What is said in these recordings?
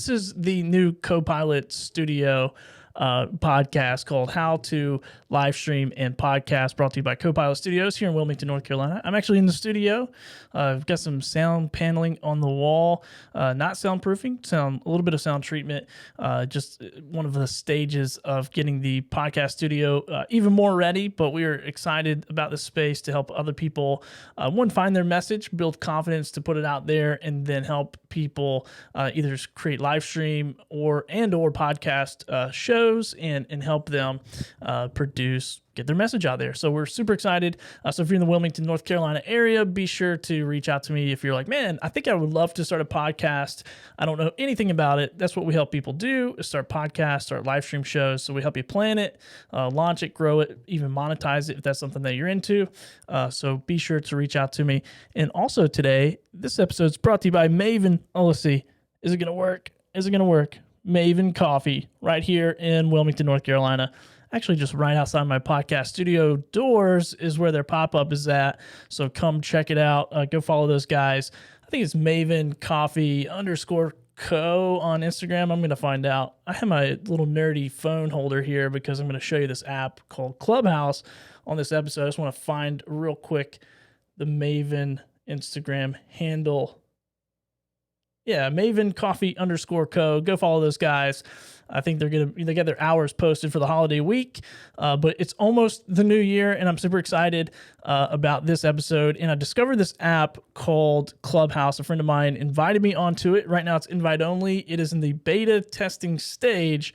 This is the new Copilot Studio podcast called How to Live Stream and Podcast, brought to you by Copilot Studios here in Wilmington, North Carolina. I'm actually in the studio. I've got some sound paneling on the wall, not soundproofing, a little bit of sound treatment, just one of the stages of getting the podcast studio even more ready. But we are excited about this space to help other people, one, find their message, build confidence to put it out there, and then help people either create live stream or podcast shows and help them get their message out there. So we're super excited. So if you're in the Wilmington, North Carolina area, be sure to reach out to me if you're like, man, I think I would love to start a podcast. I don't know anything about it. That's what we help people do, is start podcasts, start live stream shows. So we help you plan it, launch it, grow it, even monetize it if that's something that you're into. So be sure to reach out to me. And also today, this episode is brought to you by Maven. Oh, let's see. Is it going to work? Is it going to work? Maven Coffee right here in Wilmington, North Carolina. Actually, just right outside my podcast studio doors is where their pop-up is at. So come check it out. Go follow those guys. I think it's Maven Coffee _co on Instagram. I'm going to find out. I have my little nerdy phone holder here because I'm going to show you this app called Clubhouse on this episode. I just want to find real quick the Maven Instagram handle. Yeah, Maven Coffee _co. Go follow those guys. I think they got their hours posted for the holiday week, but it's almost the new year, and I'm super excited about this episode. And I discovered this app called Clubhouse. A friend of mine invited me onto it. Right now, it's invite only. It is in the beta testing stage,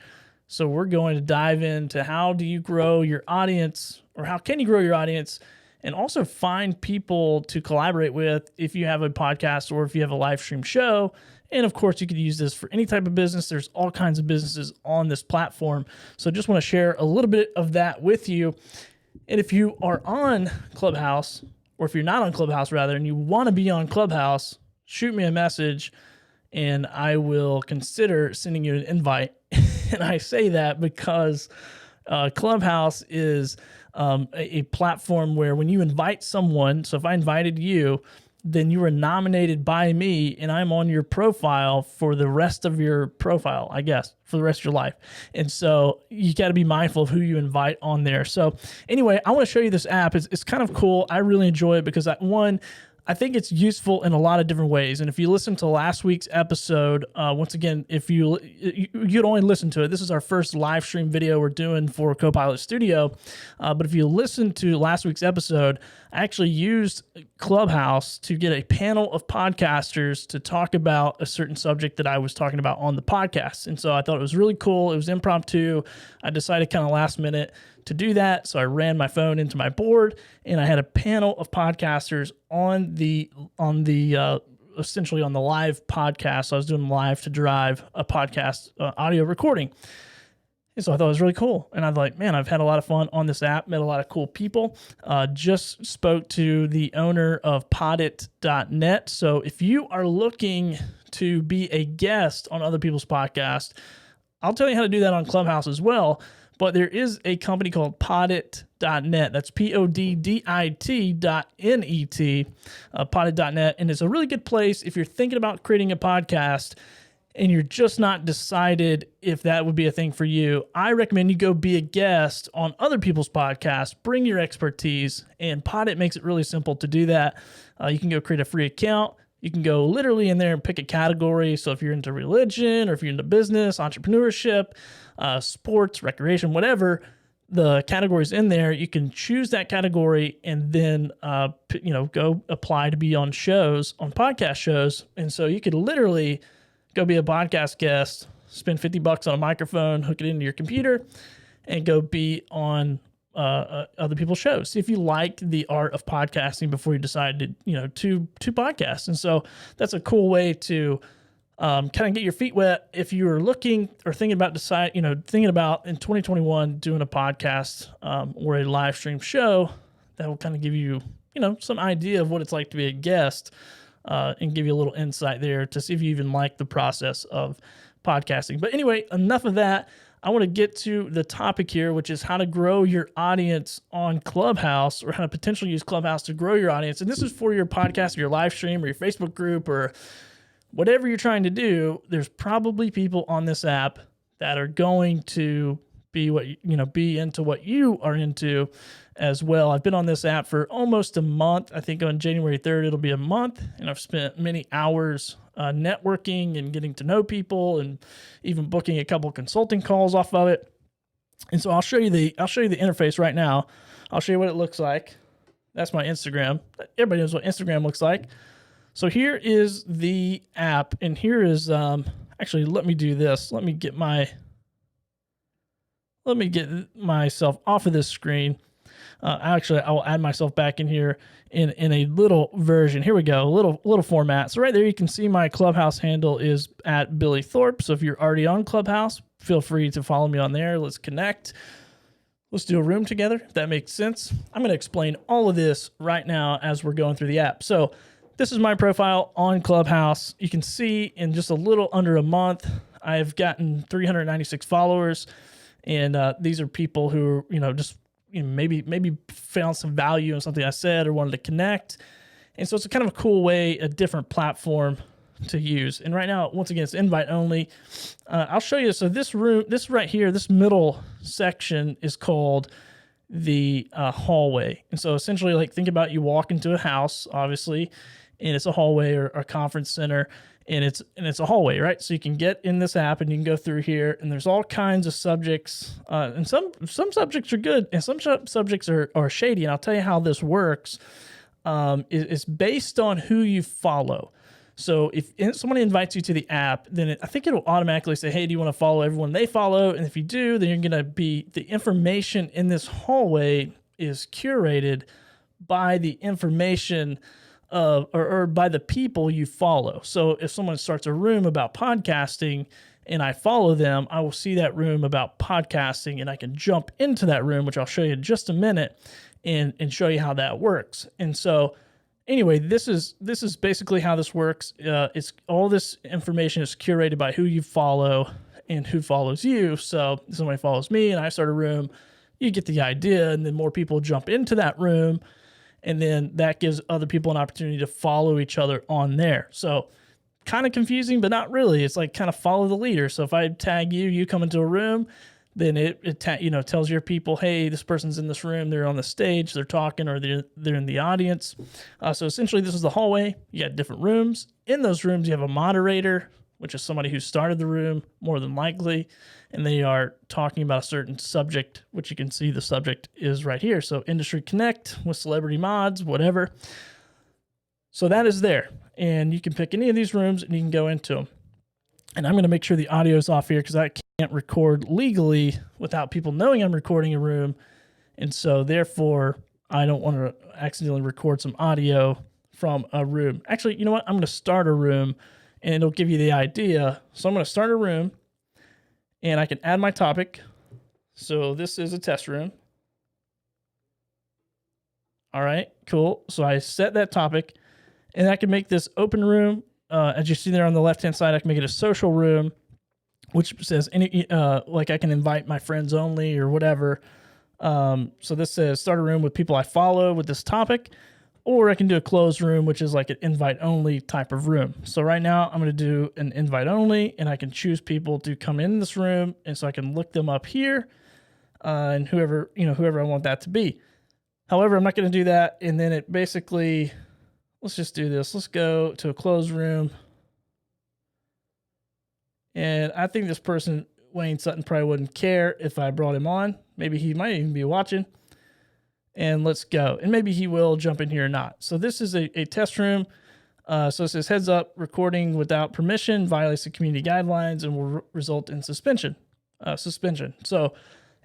so we're going to dive into how do you grow your audience, or how can you grow your audience, and also find people to collaborate with if you have a podcast or if you have a live stream show. And of course, you could use this for any type of business. There's all kinds of businesses on this platform. So just want to share a little bit of that with you. And if you are on Clubhouse, or if you're not on Clubhouse rather, and you want to be on Clubhouse, shoot me a message and I will consider sending you an invite. And I say that because Clubhouse is a platform where when you invite someone, so if I invited you, then you are nominated by me and I'm on your profile for the rest of your profile, I guess, for the rest of your life. And so you got to be mindful of who you invite on there. So anyway, I want to show you this app. It's kind of cool. I really enjoy it because I think it's useful in a lot of different ways. And if you listen to last week's episode, once again, if you'd only listen to it, this is our first live stream video we're doing for Copilot Studio. But if you listen to last week's episode, I actually used Clubhouse to get a panel of podcasters to talk about a certain subject that I was talking about on the podcast. And so I thought it was really cool. It was impromptu. I decided kind of last minute to do that. So I ran my phone into my board and I had a panel of podcasters on the essentially on the live podcast. So I was doing live to drive a podcast audio recording. And so I thought it was really cool. And I was like, man, I've had a lot of fun on this app, met a lot of cool people. Just spoke to the owner of podit.net. So if you are looking to be a guest on other people's podcasts, I'll tell you how to do that on Clubhouse as well. But there is a company called podit.net. That's PODDIT.net, podit.net. And it's a really good place if you're thinking about creating a podcast and you're just not decided if that would be a thing for you. I recommend you go be a guest on other people's podcasts, bring your expertise, and Podit makes it really simple to do that. You can go create a free account. You can go literally in there and pick a category. So if you're into religion or if you're into business, entrepreneurship, sports, recreation, whatever, the categories in there, you can choose that category and then, go apply to be on shows, on podcast shows. And so you could literally go be a podcast guest, spend $50 on a microphone, hook it into your computer, and go be on other people's shows. See if you like the art of podcasting before you decide to podcast. And so that's a cool way to kind of get your feet wet if you are looking or thinking about in 2021 doing a podcast or a live stream show. That will kind of give you some idea of what it's like to be a guest and give you a little insight there to see if you even like the process of podcasting. But anyway, enough of that. I want to get to the topic here, which is how to grow your audience on Clubhouse, or how to potentially use Clubhouse to grow your audience. And this is for your podcast or your live stream or your Facebook group or whatever you're trying to do, there's probably people on this app that are going to be be into what you are into as well. I've been on this app for almost a month. I think on January 3rd, it'll be a month, and I've spent many hours networking and getting to know people, and even booking a couple consulting calls off of it. And so I'll show you the interface right now. I'll show you what it looks like. That's my Instagram. Everybody knows what Instagram looks like. So here is the app, and here is actually, let me do this. Let me get myself off of this screen. I'll add myself back in here in a little version. Here we go, little format. So right there, you can see my Clubhouse handle is at Billy Thorpe. So if you're already on Clubhouse, feel free to follow me on there. Let's connect. Let's do a room together, if that makes sense. I'm going to explain all of this right now as we're going through the app. So this is my profile on Clubhouse. You can see in just a little under a month, I've gotten 396 followers. And these are people who, just maybe found some value in something I said or wanted to connect. And so it's a kind of a cool way, a different platform to use. And right now, once again, it's invite only. I'll show you. So this room, this right here, this middle section is called the hallway. And so essentially, like, think about you walk into a house, obviously, and it's a hallway or a conference center, and it's a hallway, right? So you can get in this app and you can go through here, and there's all kinds of subjects, and some subjects are good and some subjects are shady. And I'll tell you how this works. It's based on who you follow. So if somebody invites you to the app, then I think it'll automatically say, hey, do you want to follow everyone they follow? And if you do, then you're going to be, the information in this hallway is curated by the information or by the people you follow. So if someone starts a room about podcasting and I follow them, I will see that room about podcasting, and I can jump into that room, which I'll show you in just a minute, and show you how that works. And so anyway, this is basically how this works. It's all this information is curated by who you follow and who follows you. So if somebody follows me and I start a room, you get the idea, and then more people jump into that room, and then that gives other people an opportunity to follow each other on there. So kind of confusing, but not really. It's like kind of follow the leader. So if I tag you, you come into a room, then it tells your people, hey, this person's in this room, they're on the stage, they're talking, or they're in the audience. So essentially, this is the hallway. You got different rooms. In those rooms, you have a moderator, which is somebody who started the room, more than likely, and they are talking about a certain subject, which you can see the subject is right here. So Industry Connect with celebrity mods, whatever. So that is there, and you can pick any of these rooms and you can go into them. And I'm going to make sure the audio is off here because I can't record legally without people knowing I'm recording a room. And so therefore, I don't want to accidentally record some audio from a room. Actually, you know what? I'm going to start a room and it'll give you the idea. So I'm going to start a room and I can add my topic. So this is a test room. All right, cool. So I set that topic, and I can make this open room. As you see there on the left-hand side, I can make it a social room, which says any like I can invite my friends only or whatever. So this says start a room with people I follow with this topic, or I can do a closed room, which is like an invite only type of room. So right now I'm going to do an invite only, and I can choose people to come in this room, and so I can look them up here, and whoever I want that to be. However, I'm not going to do that, and then it basically, let's just do this. Let's go to a closed room. And I think this person, Wayne Sutton, probably wouldn't care if I brought him on. Maybe he might even be watching. And let's go. And maybe he will jump in here or not. So this is a test room. So it says, heads up, recording without permission violates the community guidelines and will result in suspension. So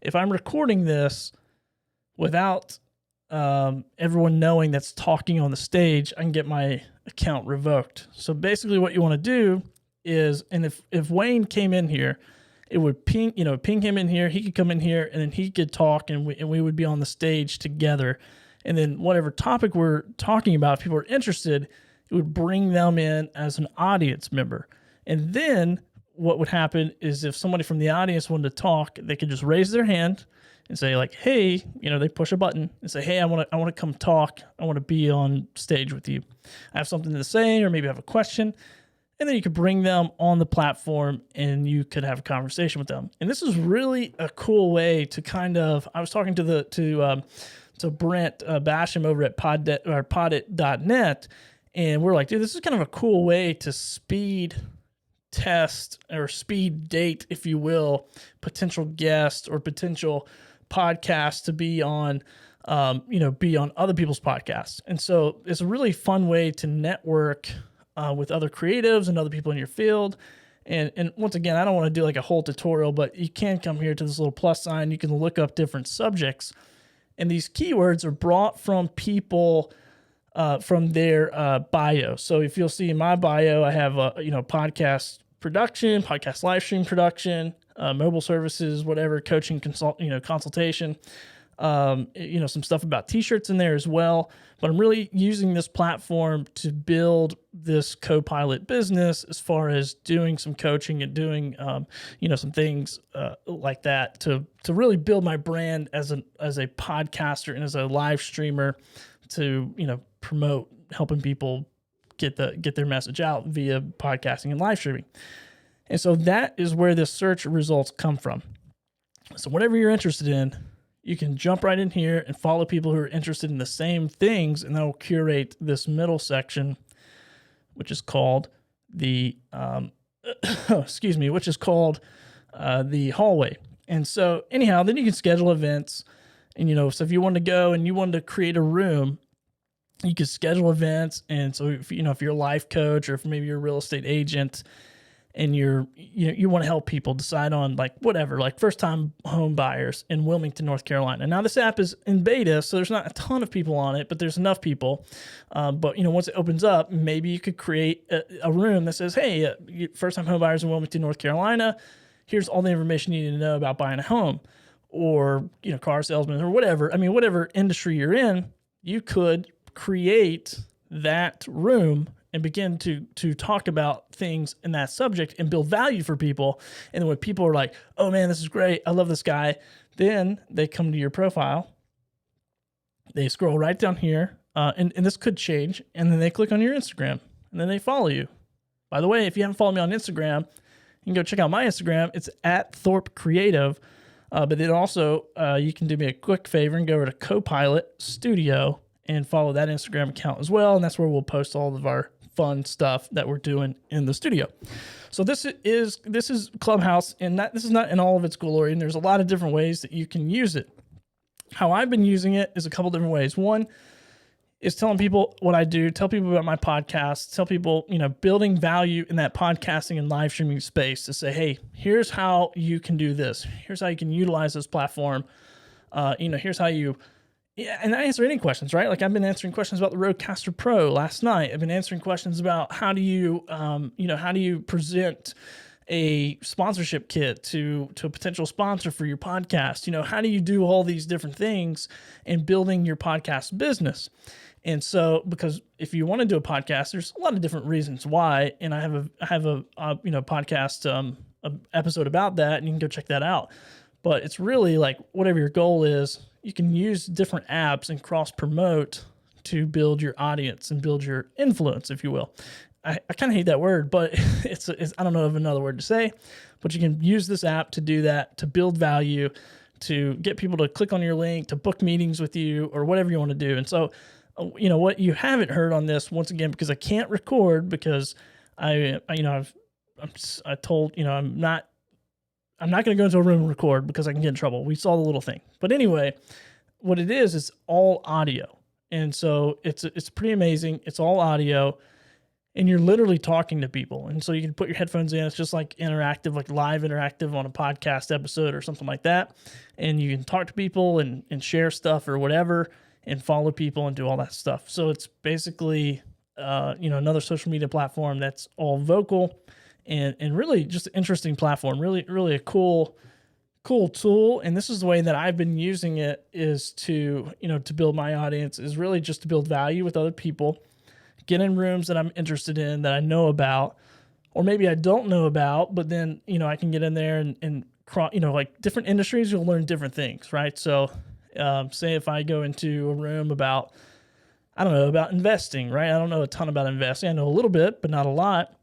if I'm recording this without everyone knowing that's talking on the stage, I can get my account revoked. So basically what you want to do is, and if Wayne came in here, it would ping him in here. He could come in here and then he could talk, and we would be on the stage together. And then whatever topic we're talking about, if people are interested, it would bring them in as an audience member. And then what would happen is if somebody from the audience wanted to talk, they could just raise their hand and say like, hey, they push a button and say, hey, I want to come talk. I want to be on stage with you. I have something to say, or maybe I have a question. and then you could bring them on the platform and you could have a conversation with them. And this is really a cool way to kind of, I was talking to Brent Basham over at poddit.net, and we're like, dude, this is kind of a cool way to speed test or speed date, if you will, potential guests or potential podcasts to be on, be on other people's podcasts. And so it's a really fun way to network with other creatives and other people in your field. And once again, I don't want to do like a whole tutorial, but you can come here to this little plus sign. You can look up different subjects, and these keywords are brought from people from their bio. So if you'll see in my bio, I have podcast production, podcast live stream production, mobile services, whatever, coaching, consultation. Some stuff about t-shirts in there as well. But I'm really using this platform to build this Copilot business as far as doing some coaching and doing, some things like that to really build my brand as a podcaster and as a live streamer to, promote helping people get their message out via podcasting and live streaming. And so that is where the search results come from. So whatever you're interested in, you can jump right in here and follow people who are interested in the same things, and that will curate this middle section, which is called the the hallway. And so anyhow, then you can schedule events, and so if you want to go and you wanted to create a room, you could schedule events. And so if you're a life coach, or if maybe you're a real estate agent, and you want to help people decide on like first time home buyers in Wilmington, North Carolina. Now this app is in beta, so there's not a ton of people on it, but there's enough people. But once it opens up, maybe you could create a room that says, hey, first time home buyers in Wilmington, North Carolina, here's all the information you need to know about buying a home, or, car salesman, or whatever. I mean, whatever industry you're in, you could create that room and begin to talk about things in that subject and build value for people. And then when people are like, oh man, this is great, I love this guy, then they come to your profile, they scroll right down here, and this could change, and then they click on your Instagram, and then they follow you. By the way, if you haven't followed me on Instagram, you can go check out my Instagram. It's at Thorpe Creative. But then also, you can do me a quick favor and go over to Copilot Studio and follow that Instagram account as well. And that's where we'll post all of our fun stuff that we're doing in the studio. So this is Clubhouse, and this is not in all of its glory. And there's a lot of different ways that you can use it. How I've been using it is a couple different ways. One is telling people what I do, tell people about my podcast, tell people, building value in that podcasting and live streaming space to say, hey, here's how you can do this. Here's how you can utilize this platform. Here's how you, and I answer any questions, right? Like I've been answering questions about the Rodecaster Pro last night. I've been answering questions about how do you present a sponsorship kit to a potential sponsor for your podcast? How do you do all these different things in building your podcast business? And so, because if you want to do a podcast, there's a lot of different reasons why, and I have a podcast episode about that, and you can go check that out. But it's really like whatever your goal is, you can use different apps and cross promote to build your audience and build your influence, if you will. I kind of hate that word, but it's I don't know of another word to say, but you can use this app to do that, to build value, to get people to click on your link, to book meetings with you, or whatever you want to do. And so, what you haven't heard on this, once again, because I can't record, because I'm not going to go into a room and record because I can get in trouble. We saw the little thing. But anyway, what it is all audio. And so it's pretty amazing. It's all audio, and you're literally talking to people. And so you can put your headphones in. It's just like interactive, like live interactive on a podcast episode or something like that. And you can talk to people and share stuff or whatever, and follow people and do all that stuff. So it's basically, another social media platform that's all vocal, and really just an interesting platform, really, really a cool tool. And this is the way that I've been using it, is to build my audience, is really just to build value with other people, get in rooms that I'm interested in, that I know about, or maybe I don't know about, but then, I can get in there and like different industries, you'll learn different things, right? So, say if I go into a room about investing, right? I don't know a ton about investing. I know a little bit, but not a lot.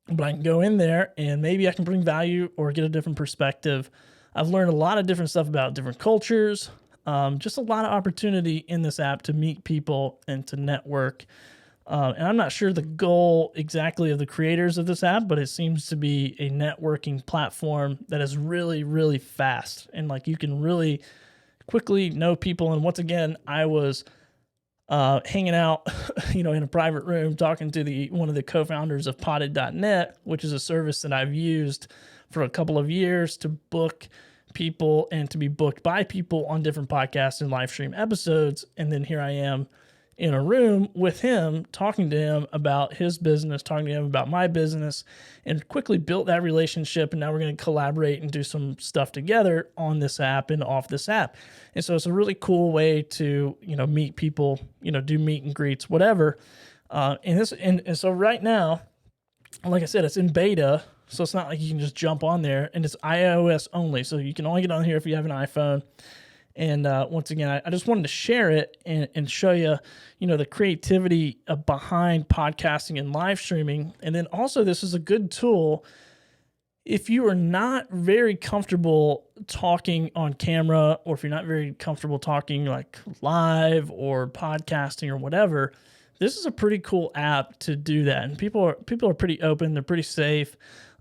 but I can go in there and maybe I can bring value or get a different perspective. I've learned a lot of different stuff about different cultures, just a lot of opportunity in this app to meet people and to network. And I'm not sure the goal exactly of the creators of this app, but it seems to be a networking platform that is really, really fast. And like you can really quickly know people. And once again, I was hanging out, in a private room talking to one of the co-founders of potted.net, which is a service that I've used for a couple of years to book people and to be booked by people on different podcasts and live stream episodes. And then here I am in a room with him, talking to him about his business, talking to him about my business, and quickly built that relationship. And now we're going to collaborate and do some stuff together on this app and off this app. And so it's a really cool way to, meet people, do meet and greets, whatever. And so right now, like I said, it's in beta. So it's not like you can just jump on there, and it's iOS only. So you can only get on here if you have an iPhone. And once again, I just wanted to share it and show you, the creativity behind podcasting and live streaming. And then also, this is a good tool if you are not very comfortable talking on camera, or if you're not very comfortable talking like live or podcasting or whatever. This is a pretty cool app to do that. And people are pretty open. They're pretty safe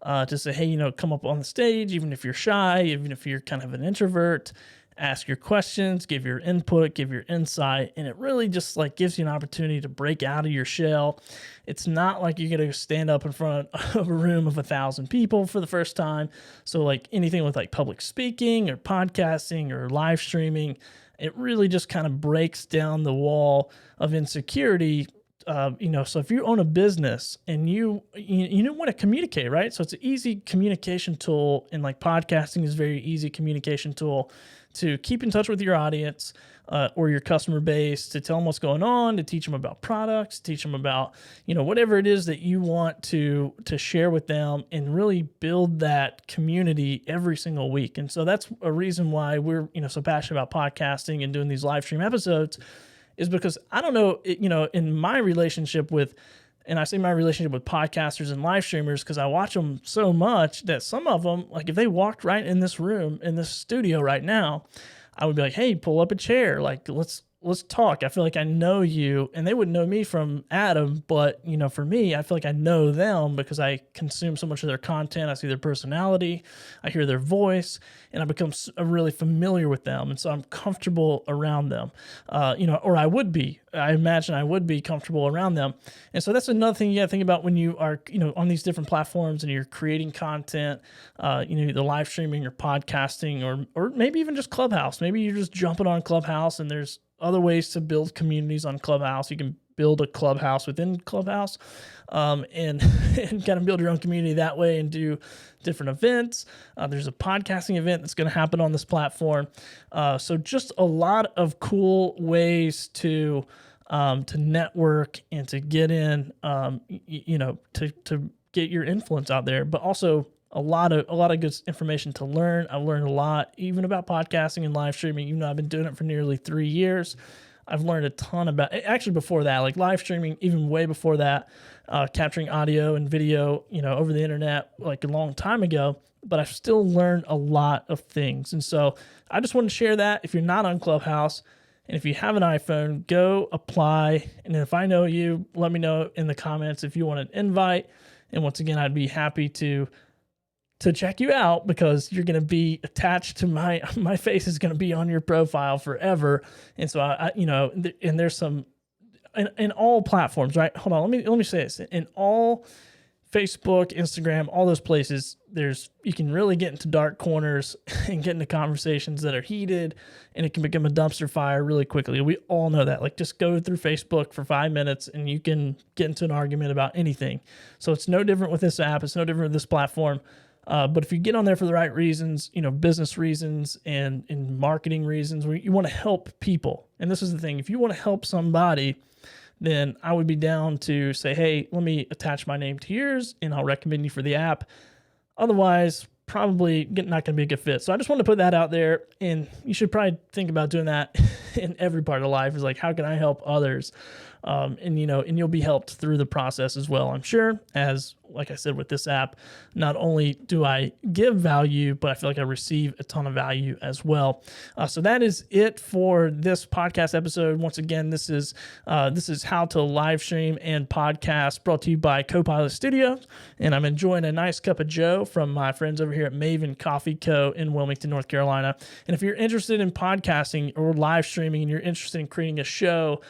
to say, hey, come up on the stage, even if you're shy, even if you're kind of an introvert. Ask your questions, give your input, give your insight, and it really just like gives you an opportunity to break out of your shell. It's not like you're going to stand up in front of a room of 1,000 people for the first time. So like anything with like public speaking or podcasting or live streaming, it really just kind of breaks down the wall of insecurity. So if you own a business and you don't want to communicate, right? So it's an easy communication tool, and like podcasting is a very easy communication tool to keep in touch with your audience or your customer base, to tell them what's going on, to teach them about products, teach them about, whatever it is that you want to share with them, and really build that community every single week. And so that's a reason why we're, so passionate about podcasting and doing these live stream episodes, is because I don't know, in my relationship with, and I say my relationship with podcasters and live streamers, because I watch them so much that some of them, like if they walked right in this room, in this studio right now, I would be like, hey, pull up a chair. Like, let's talk. I feel like I know you, and they wouldn't know me from Adam, but for me, I feel like I know them because I consume so much of their content. I see their personality, I hear their voice, and I become really familiar with them. And so I'm comfortable around them, or I imagine I would be comfortable around them. And so that's another thing you got to think about when you are, on these different platforms and you're creating content, either live streaming or podcasting, or maybe even just Clubhouse. Maybe you're just jumping on Clubhouse, and there's other ways to build communities on Clubhouse. You can build a Clubhouse within Clubhouse, and and kind of build your own community that way and do different events. There's a podcasting event that's going to happen on this platform. So just a lot of cool ways to network and to get in, to get your influence out there, but also a lot of good information to learn. I've learned a lot, even about podcasting and live streaming. I've been doing it for nearly 3 years. I've learned a ton about, actually before that, like live streaming, even way before that, capturing audio and video, over the internet, like a long time ago, but I've still learned a lot of things. And so I just want to share that. If you're not on Clubhouse, and if you have an iPhone, go apply. And if I know you, let me know in the comments if you want an invite. And once again, I'd be happy to check you out, because you're going to be attached to my face is going to be on your profile forever. And so and there's some in all platforms, right? Hold on. Let me say this. In all Facebook, Instagram, all those places, you can really get into dark corners and get into conversations that are heated, and it can become a dumpster fire really quickly. We all know that. Like, just go through Facebook for 5 minutes and you can get into an argument about anything. So it's no different with this app. It's no different with this platform. But if you get on there for the right reasons, business reasons and marketing reasons, where you want to help people. And this is the thing. If you want to help somebody, then I would be down to say, hey, let me attach my name to yours and I'll recommend you for the app. Otherwise, probably not going to be a good fit. So I just want to put that out there, and you should probably think about doing that in every part of life, is like, how can I help others? and you'll be helped through the process as well, I'm sure. As like I said, with this app, not only do I give value, but I feel like I receive a ton of value as well. So that is it for this podcast episode. Once again, this is how to live stream and podcast, brought to you by Copilot Studios. And I'm enjoying a nice cup of joe from my friends over here at Maven Coffee Co. in Wilmington, North Carolina. And if you're interested in podcasting or live streaming, and you're interested in creating a show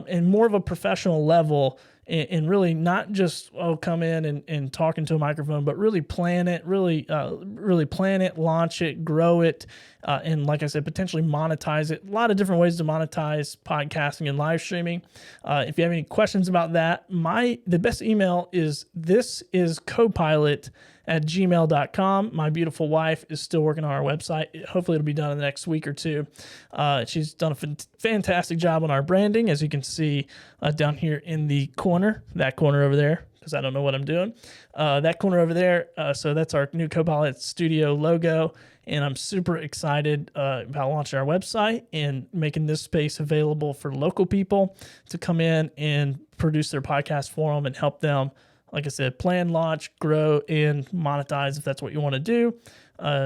in more of a professional level, and really not just come in and talk into a microphone, but really plan it, really plan it, launch it, grow it, and like I said, potentially monetize it. A lot of different ways to monetize podcasting and live streaming. If you have any questions about that, the best email is thisiscopilot@gmail.com. My beautiful wife is still working on our website. Hopefully it'll be done in the next week or two. She's done a fantastic job on our branding, as you can see down here in the corner, that corner over there, because I don't know what I'm doing. That corner over there. So that's our new Copilot Studio logo. And I'm super excited about launching our website and making this space available for local people to come in and produce their podcast for them and help them, like I said, plan, launch, grow, and monetize, if that's what you want to do,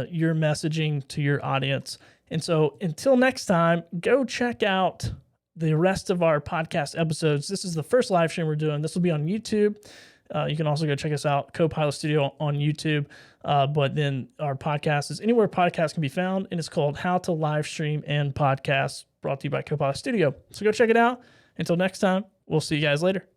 your messaging to your audience. And so until next time, go check out the rest of our podcast episodes. This is the first live stream we're doing. This will be on YouTube. You can also go check us out, Copilot Studio on YouTube. But then our podcast is anywhere podcasts can be found, and it's called How to Live Stream and Podcast, brought to you by Copilot Studio. So go check it out. Until next time, we'll see you guys later.